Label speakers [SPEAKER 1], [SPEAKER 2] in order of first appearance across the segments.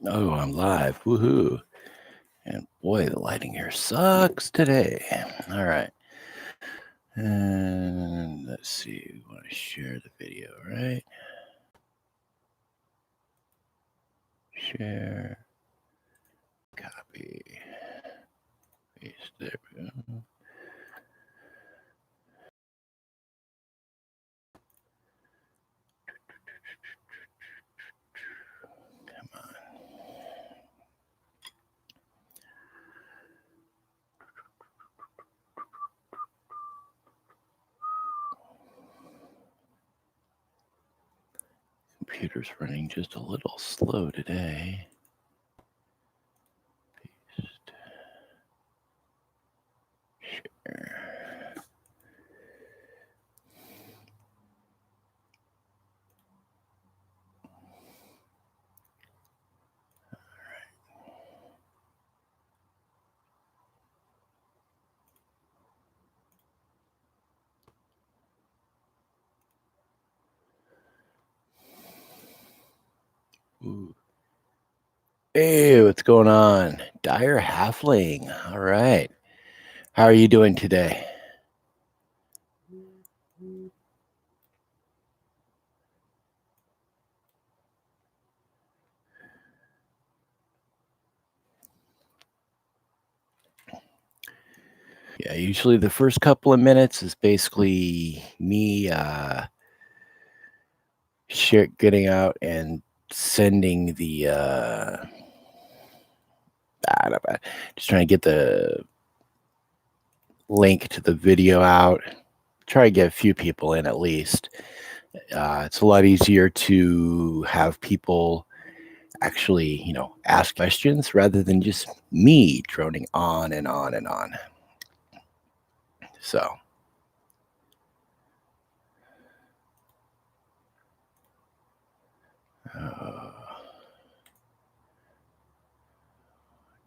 [SPEAKER 1] Oh, I'm live. Woohoo. And boy, the lighting here sucks today. All right. And let's see. We want to share the video, right? Share. Copy. Paste. There we go. Come on. Computer's running just a little slow today. Paste. Share. Ooh. Hey, what's going on? Dire Halfling. All right. How are you doing today? Yeah, usually the first couple of minutes is basically me getting out and sending the just trying to get the link to the video out. Try to get a few people in at least. It's a lot easier to have people actually, ask questions rather than just me droning on and on and on. So,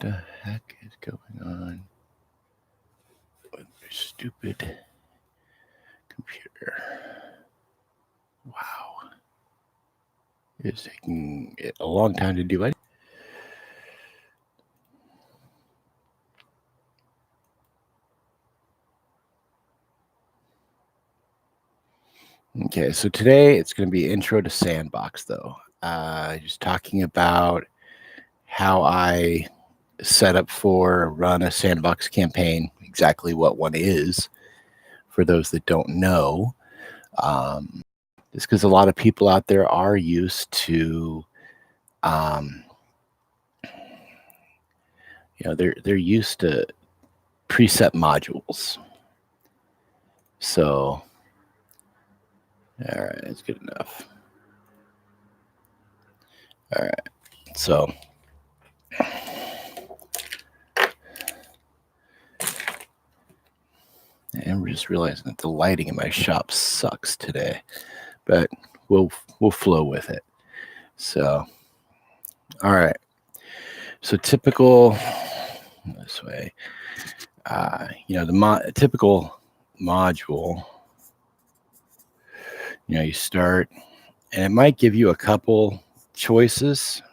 [SPEAKER 1] what the heck is going on with my stupid computer? Wow. It's taking a long time to do it. Okay, so today it's going to be intro to Sandbox, though. Just talking about how I set up for run a Sandbox campaign, exactly what one is, for those that don't know. Just because a lot of people out there are used to, they're used to preset modules. So, all right, that's good enough. All right, so and we're just realizing that the lighting in my shop sucks today, but we'll flow with it. So, all right. So typical this way, the typical module. You start, and it might give you a couple choices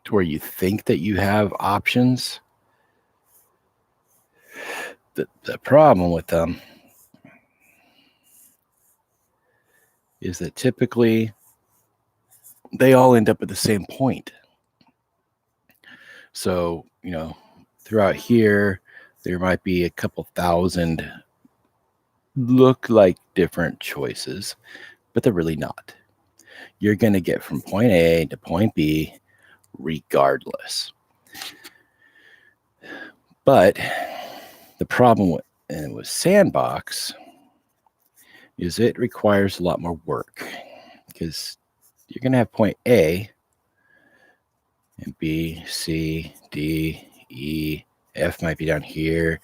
[SPEAKER 1] to where you think that you have options. The problem with them is that typically they all end up at the same point. So, throughout here, there might be a couple thousand look like different choices, but they're really not. You're going to get from point A to point B regardless. But the problem with Sandbox is it requires a lot more work, because you're going to have point A and B, C, D, E, F might be down here.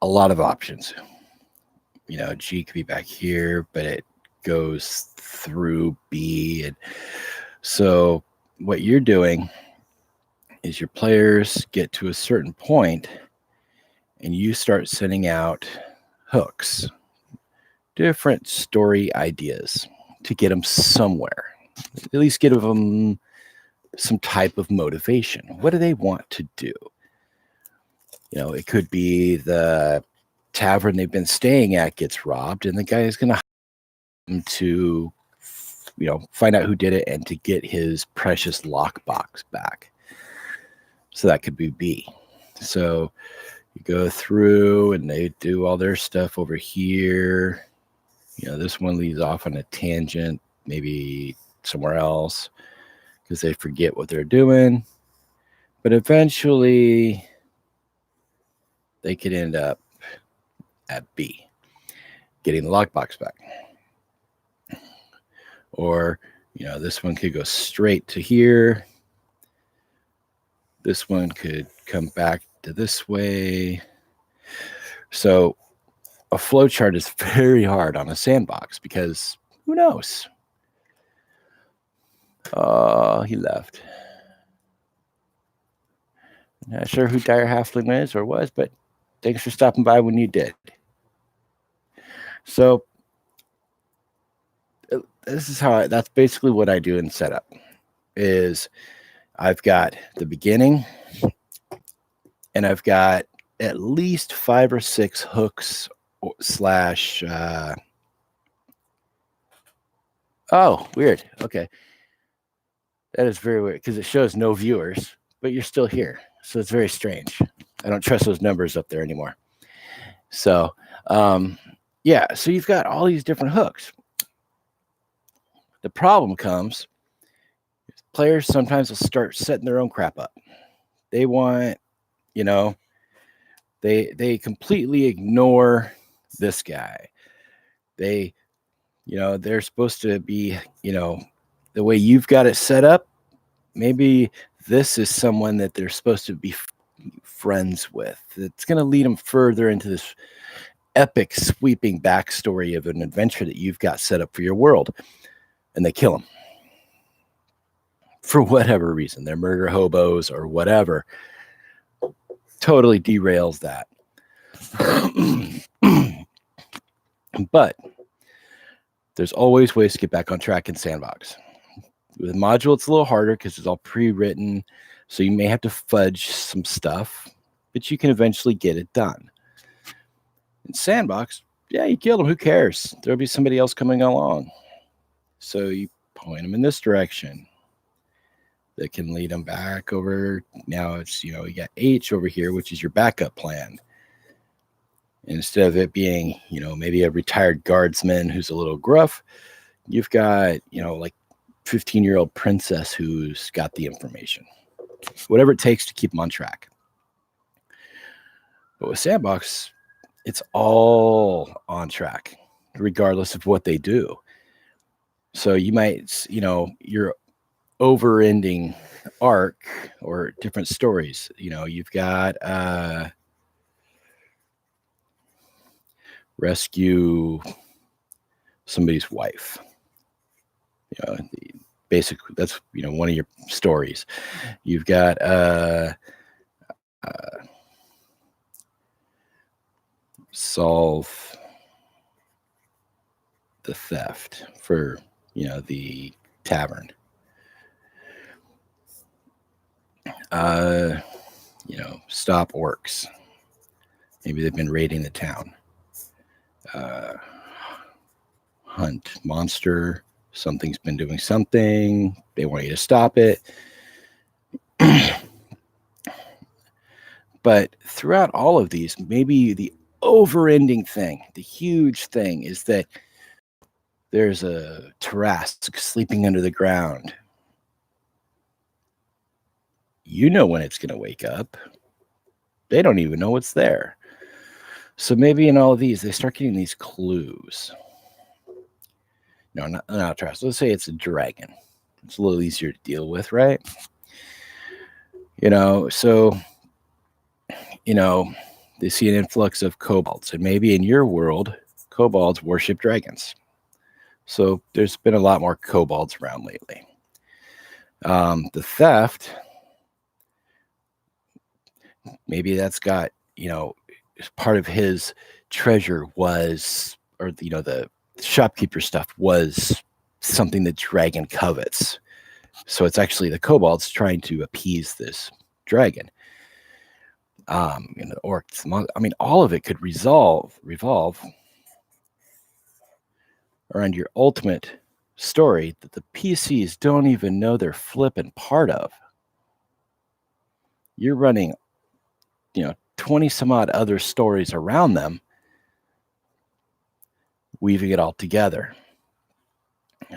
[SPEAKER 1] A lot of options. G could be back here, but it goes through B. And so what you're doing is your players get to a certain point and you start sending out hooks, different story ideas to get them somewhere. At least give them some type of motivation. What do they want to do? It could be the tavern they've been staying at gets robbed, and the guy is going to find out who did it and to get his precious lockbox back. So that could be B. So you go through and they do all their stuff over here. This one leads off on a tangent, maybe somewhere else, because they forget what they're doing. But eventually they could end up at B, getting the lockbox back. Or, this one could go straight to here. This one could come back to this way. So a flow chart is very hard on a sandbox because who knows? He left. Not sure who Dire Halfling is or was, but thanks for stopping by when you did. So this is that's basically what I do in setup. Is I've got the beginning, and I've got at least 5 or 6 hooks slash. Oh, weird. Okay. That is very weird because it shows no viewers, but you're still here. So it's very strange. I don't trust those numbers up there anymore. So, yeah. So you've got all these different hooks. The problem comes, players sometimes will start setting their own crap up. They want, they completely ignore this guy. They're supposed to be, the way you've got it set up. Maybe this is someone that they're supposed to be friends with. It's going to lead them further into this epic, sweeping backstory of an adventure that you've got set up for your world. And they kill them. For whatever reason. They're murder hobos or whatever. Totally derails that. But there's always ways to get back on track in Sandbox. With Module, it's a little harder because it's all pre-written. So you may have to fudge some stuff, but you can eventually get it done. In Sandbox, yeah, you kill them. Who cares? There'll be somebody else coming along. So you point them in this direction. That can lead them back over. Now it's, you got H over here, which is your backup plan. And instead of it being, maybe a retired guardsman who's a little gruff, you've got, like 15-year-old princess who's got the information. Whatever it takes to keep them on track. But with Sandbox, it's all on track, regardless of what they do. So you might, your over-ending arc or different stories. You've got rescue somebody's wife. Basically, that's one of your stories. You've got solve the theft for the tavern. Stop orcs. Maybe they've been raiding the town. Hunt monster. Something's been doing something. They want you to stop it. But throughout all of these, maybe the over-ending thing, the huge thing is that there's a Tarrasque sleeping under the ground. You know when it's going to wake up. They don't even know it's there. So maybe in all of these, they start getting these clues. No, not Tarrasque. Let's say it's a dragon. It's a little easier to deal with, right? So, they see an influx of kobolds. And maybe in your world, kobolds worship dragons. So there's been a lot more kobolds around lately. The theft, maybe that's got, part of his treasure was, or, the shopkeeper stuff was something the dragon covets. So it's actually the kobolds trying to appease this dragon. The orcs, I mean, all of it could revolve around your ultimate story that the PCs don't even know they're flipping part of. You're running, 20 some odd other stories around them, weaving it all together.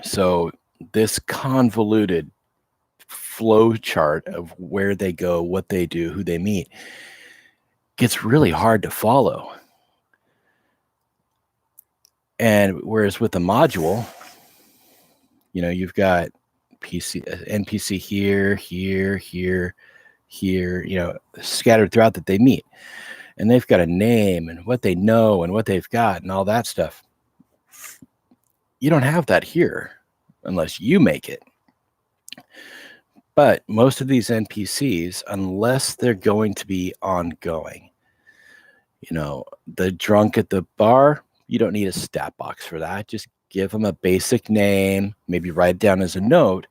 [SPEAKER 1] So this convoluted flow chart of where they go, what they do, who they meet, gets really hard to follow. And whereas with the module, you've got NPC here, scattered throughout that they meet. And they've got a name and what they know and what they've got and all that stuff. You don't have that here unless you make it. But most of these NPCs, unless they're going to be ongoing, the drunk at the bar, you don't need a stat box for that. Just give them a basic name, maybe write it down as a note,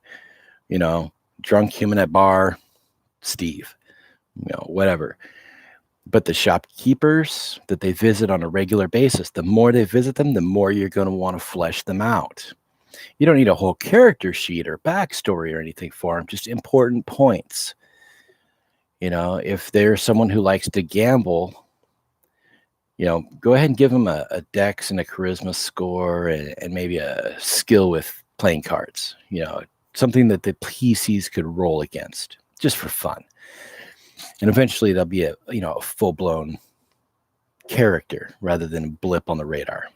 [SPEAKER 1] drunk human at bar, Steve, whatever. But the shopkeepers that they visit on a regular basis, the more they visit them, the more you're going to want to flesh them out. You don't need a whole character sheet or backstory or anything for them, just important points. If there's someone who likes to gamble, go ahead and give them a dex and a charisma score and maybe a skill with playing cards, something that the PCs could roll against just for fun. And eventually there'll be a full-blown character rather than a blip on the radar.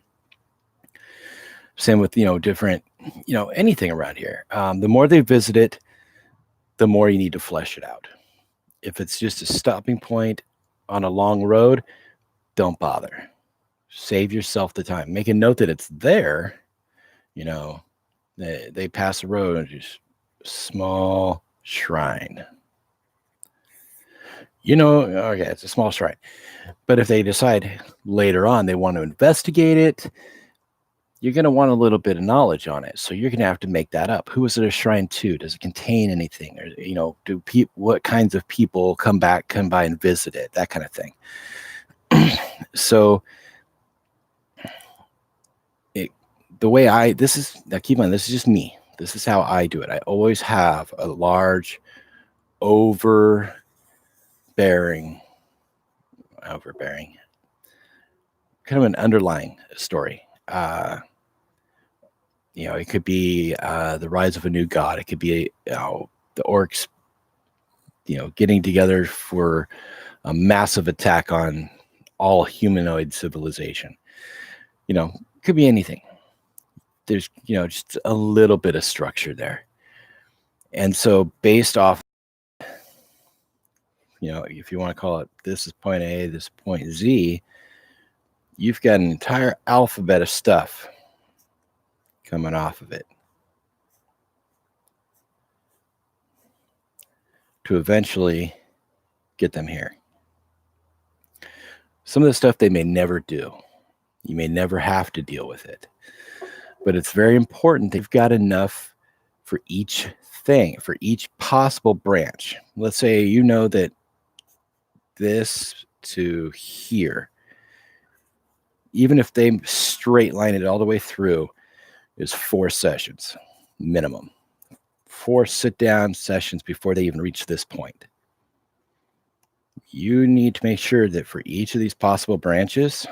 [SPEAKER 1] Same with, different, anything around here. The more they visit it, the more you need to flesh it out. If it's just a stopping point on a long road, don't bother. Save yourself the time. Make a note that it's there. They pass the road and just small shrine. Okay, it's a small shrine. But if they decide later on they want to investigate it, you're going to want a little bit of knowledge on it. So you're going to have to make that up. Who is it a shrine to? Does it contain anything? Or, what kinds of people come by and visit it? That kind of thing. So the way now keep in mind, this is just me. This is how I do it. I always have a large overbearing, kind of an underlying story. It could be the rise of a new god. It could be the orcs, getting together for a massive attack on all humanoid civilization. It could be anything. There's, just a little bit of structure there. And so based off, if you want to call it, this is point A, this is point Z, you've got an entire alphabet of stuff coming off of it to eventually get them here. Some of the stuff they may never do. You may never have to deal with it. But it's very important they've got enough for each thing, for each possible branch. Let's say that this to here, even if they straight line it all the way through, is 4 sessions minimum. 4 sit-down sessions before they even reach this point. You need to make sure that for each of these possible branches,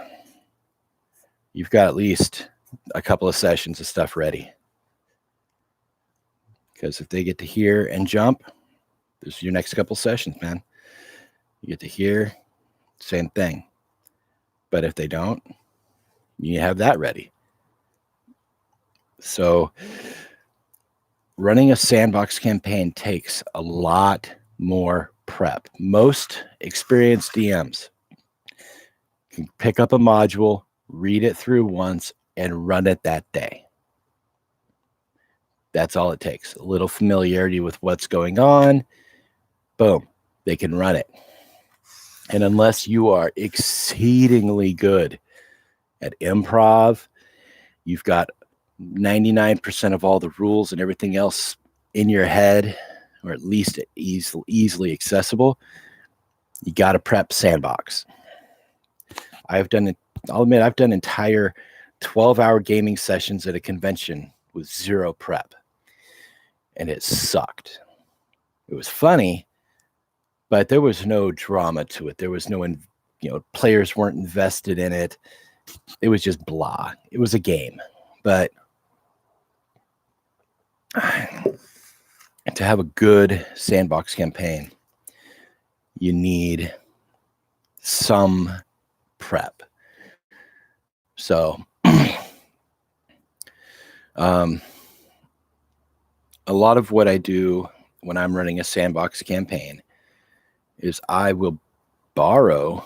[SPEAKER 1] you've got at least a couple of sessions of stuff ready. Because if they get to here and jump, this is your next couple sessions, man. You get to here, same thing. But if they don't, you have that ready. So running a sandbox campaign takes a lot more prep. Most experienced DMs can pick up a module, read it through once, and run it that day. That's all it takes. A little familiarity with what's going on. Boom, they can run it. And unless you are exceedingly good at improv, you've got 99% of all the rules and everything else in your head, or at least easily accessible, you got to prep sandbox. I'll admit I've done entire 12-hour gaming sessions at a convention with zero prep, and it sucked. It was funny, but there was no drama to it. There was no, players weren't invested in it. It was just blah. It was a game, but to have a good sandbox campaign, you need some prep. So a lot of what I do when I'm running a sandbox campaign is I will borrow